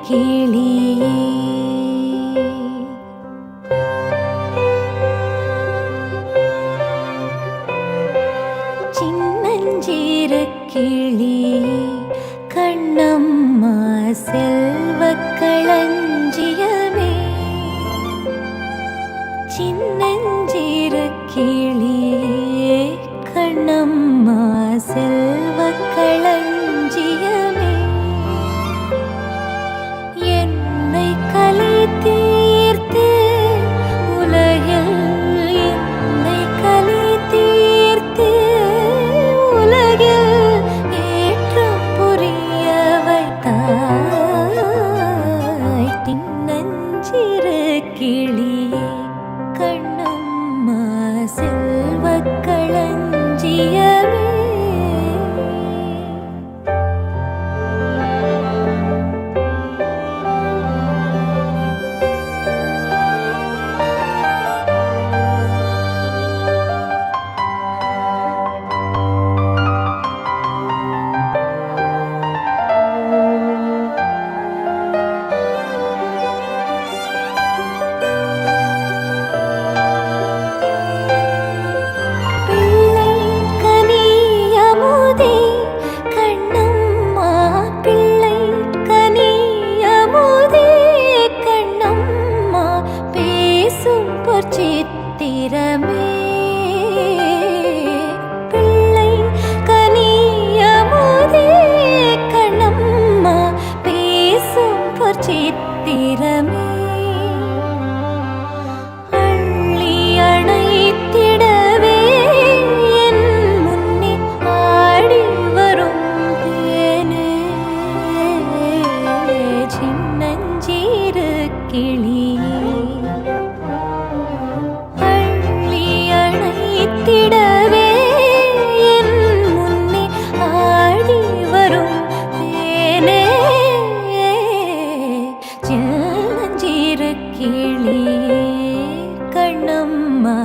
கிளியே சின்னஞ்சிறு கிளியே கண்ணம்மா செல்வக் களஞ்சியமே சின்னஞ்சிறு கிளியே கண்ணம்மா செல்வக் களஞ்சியமே என்னை கலை தீர்த்து உலகில் என்னை கலை தீர்த்து உலகில் ஏற்றம் புரிய வைத்தாய் சின்னஞ்சிறு கிளியே கண்ணம்மா செல்வக் களஞ்சியமே சித்திரமே பிள்ளை கனியமுதே கண்ணம்மா பேசும் பொற்சித்திரமே அள்ளி அணைத்திடவே என் முன்னே ஆடி வரும் தேனே சின்னஞ்சிறு கிளியே திடவே என் முன்னே ஆடி வரும் தேனே சின்னஞ்சிறு கிளியே கண்ணம்மா